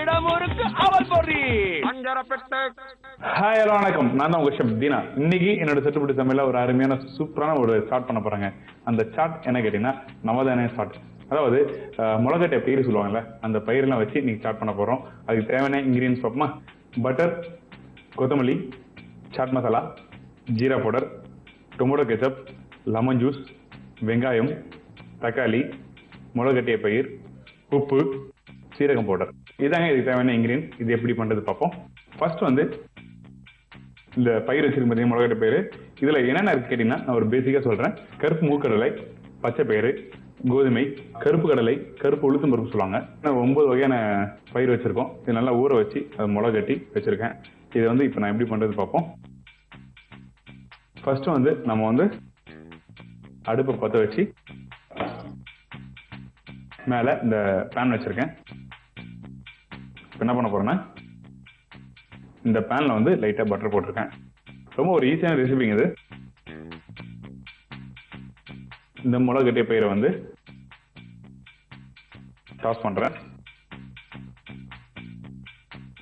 இடமுருக்கு அவல் பொறி அஞ்சரப்பெட்டு. Hi hello வணக்கம். நான் தான் உங்க ஷெஃப் தீனா. இன்னைக்கு என்னோட செட்டுப்படி சமையல ஒரு அருமையான சூப்பரான ஒரு சாட் பண்ண போறாங்க. அந்த சாட் என்ன கேட்டீங்கன்னா நவதானிய சாட். அதாவது முளைக்கட்டை பயிர் சொல்லுவாங்கல்ல, அந்த பயிரெல்லாம் வச்சு நீங்க சாட் பண்ண போறோம். அதுக்கு தேவையான இன்கிரீடியன்ஸ் பார்ப்போமா? பட்டர், கொத்தமல்லி, chaat masala, jeera powder, tomato ketchup, lemon juice, வெங்காயம், தக்காளி, முளைக்கட்டிய பயிர், உப்பு, சீரகம் பவுடர். இதாங்க இதுக்கு தேவையான இன்கிரீடியன்ட். இது எப்படி பண்றது பார்ப்போம். ஃபர்ஸ்ட் வந்து இந்த பயிர் வச்சிருக்க பார்த்தீங்கன்னா முளைக்கட்டை பயிர். இதுல என்னென்ன இருக்கு கேட்டீங்கன்னா நான் ஒரு பேசிக்கா சொல்றேன். கருப்பு மூக்கடலை, பச்சை பயிறு, கோதுமை, கருப்பு கடலை, கருப்பு உளுத்தம் பருப்பு சொல்லுவாங்க. நான் 9 வகையான பயிர் வச்சிருக்கோம். இது நல்லா ஊற வச்சு அதை முளை கட்டி வச்சிருக்கேன். இதை வந்து இப்போ நான் எப்படி பண்றது பார்ப்போம். ஃபர்ஸ்ட் வந்து நம்ம வந்து அடுப்பை பற்ற வச்சு மேல இந்த பேன் வச்சிருக்கேன். என்ன பண்ண போறேன்னா இந்த பேன்ல வந்து லைட்டா பட்டர் போட்டிருக்கேன். ரொம்ப ஒரு ஈஸியான ரெசிபிங்க இது. இந்த முளைக்கட்டிய பயிரை வந்து டாஸ் பண்றேன்.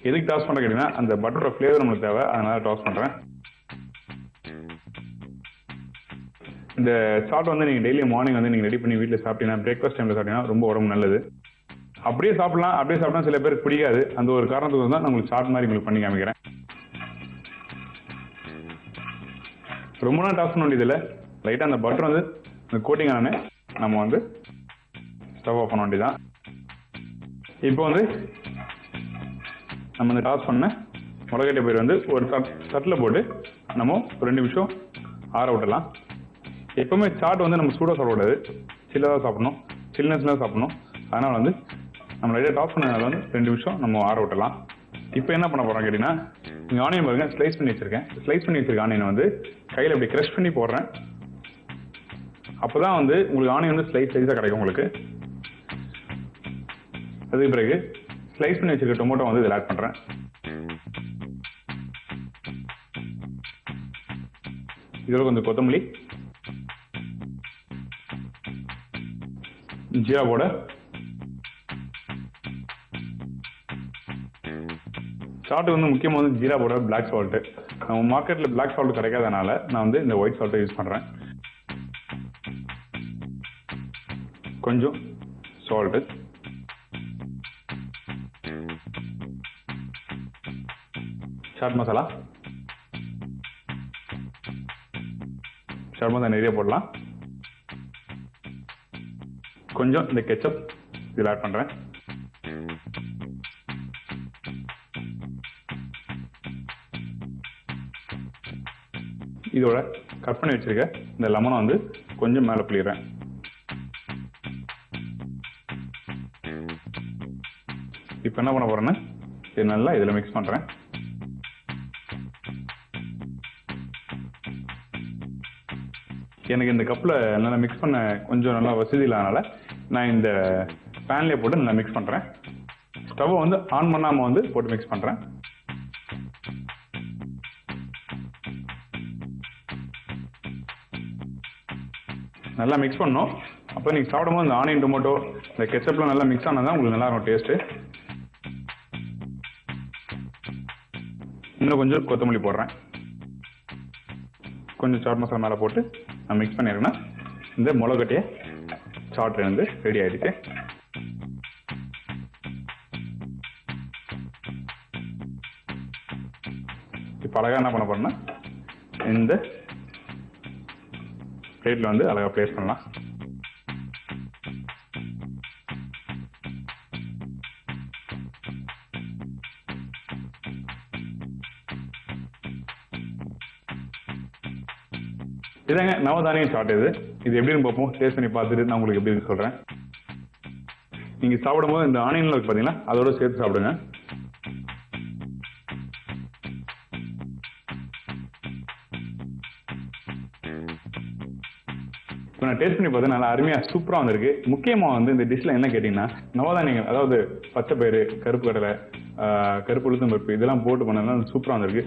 எதுக்கு டாஸ் பண்ற கேட்டீங்கன்னா அந்த பட்டரோட ஃபிளேவர் நம்மளுக்கு தேவை, அதனால டாஸ் பண்றேன். இந்த சாட் வந்து நீங்க டெய்லி மார்னிங் வந்து நீங்க ரெடி பண்ணி வீட்டில் சாப்பிட்டீங்கன்னா, பிரேக்ஃபாஸ்ட் டைம்ல சாப்பிட்டீங்கன்னா ரொம்ப உடம்பு நல்லது. அப்படியே சாப்பிடலாம். அப்படியே சாப்பிட்டா சில பேருக்கு பிடிக்காது. அந்த ஒரு காரணத்துக்கு தான் நான் உங்களுக்கு சாட் மாதிரி உங்களுக்கு பண்ணி காமிக்கிறேன். ரொம்ப நாள் டாஸ் பண்ண வேண்டியதில்லை. லைட்டாக அந்த பட்டர் வந்து கோட்டிங் ஆனே நம்ம வந்து ஸ்டவ் ஆஃப் பண்ண வேண்டியதான். இப்போ வந்து நம்ம இந்த டாஸ் பண்ண முளைக்கட்டை பயிர் வந்து ஒரு தட்டில் போட்டு நம்ம ஒரு 2 நிமிஷம் ஆற விட்டலாம். எப்பவுமே சாட் வந்து நம்ம சூடாக சாப்பிடக்கூடாது, சில்லதாக சாப்பிடணும், சில்னஸ்லாம் சாப்பிடணும். அதனால வந்து நம்ம லைட்டாக டாஸ் பண்ணதுனால வந்து 2 நிமிஷம் நம்ம ஆற விட்டலாம். இப்போ என்ன பண்ண போறோம் கேட்டீங்கன்னா, இங்கே ஆனியன் பாருங்க ஸ்லைஸ் பண்ணி வச்சிருக்கேன். ஸ்லைஸ் பண்ணி வச்சிருக்க ஆனியனை வந்து கையில் அப்படி க்ரஷ் பண்ணி போடுறேன். அப்போதான் வந்து உங்களுக்கு ஆனியன் வந்து ஸ்லைஸாக கிடைக்கும் உங்களுக்கு. அதுக்கு பிறகு ஸ்லைஸ் பண்ணி வச்சிருக்க டொமேட்டோ வந்து இதில் ஆட் பண்ணுறேன். இதோட கொஞ்சம் கொத்தமல்லி, ஜீரா பவுடர், சால்ட் வந்து முக்கியமாக வந்து ஜீரா பவுடர், பிளாக் சால்ட்டு. நம்ம மார்க்கெட்டில் பிளாக் சால்ட் கிடைக்காதனால நான் வந்து இந்த ஒயிட் சால்ட்டை யூஸ் பண்ணுறேன். கொஞ்சம் சால்ட்டு, சாட் மசாலா. சாட் மசாலா நிறைய போடலாம். கொஞ்சம் இந்த கெச்சப் இதில் ஆட் பண்ணுறேன். இதோட கட் பண்ணி வச்சிருக்க இந்த லெமனை வந்து கொஞ்சம் மேலே புளிடுறேன். இப்போ என்ன பண்ண போறேன்னா இது நல்லா இதில் மிக்ஸ் பண்ணுறேன். எனக்கு இந்த கப்பில் நல்லா மிக்ஸ் பண்ண கொஞ்சம் நல்லா வசதி இல்லாதனால நான் இந்த பேன்லேயே போட்டு நல்லா மிக்ஸ் பண்ணுறேன். ஸ்டவ்வை வந்து ஆன் பண்ணாமல் வந்து போட்டு மிக்ஸ் பண்ணுறேன். நல்லா மிக்ஸ் பண்ணணும். அப்போ நீங்கள் சாப்பிடும்போது இந்த ஆனியன், டொமேட்டோ, இந்த கெச்சப்லாம் நல்லா மிக்ஸ் ஆனால் தான் உங்களுக்கு நல்லா இருக்கும் டேஸ்ட்டு. இன்னும் கொஞ்சம் கொத்தமல்லி போடுறேன். கொஞ்சம் சாட் மசாலா மேலே போட்டு நான் மிக்ஸ் பண்ணிடுறேன்னா இந்த முளைக்கட்டிய சாட் வந்து ரெடி ஆயிடுச்சு. இப்போ அழகாக என்ன பண்ண போறேன்னா இந்த பிளேட்ல வந்து அழகாக பிளேஸ் பண்ணலாம். இதாங்க நவதானிய சாட். இது எப்படின்னு பார்ப்போம். டேஸ்ட் பண்ணி பார்த்துட்டு நான் உங்களுக்கு எப்படி சொல்றேன். நீங்க சாப்பிடும்போது இந்த ஆனியன்ல இருக்கு பாத்தீங்களா, அதோட சேர்த்து சாப்பிடுங்க. இப்போ நான் டேஸ்ட் பண்ணி பார்த்தா நல்லா அருமையா சூப்பரா வந்திருக்கு. முக்கியமா வந்து இந்த டிஷ்ல என்ன கேட்டீங்கன்னா நவதானியங்கள், அதாவது பச்சை பயிறு, கருப்பு கடலை, கருப்பு உளுத்தம் பருப்பு இதெல்லாம் போட்டு பண்ணதுனால சூப்பரா வந்திருக்கு.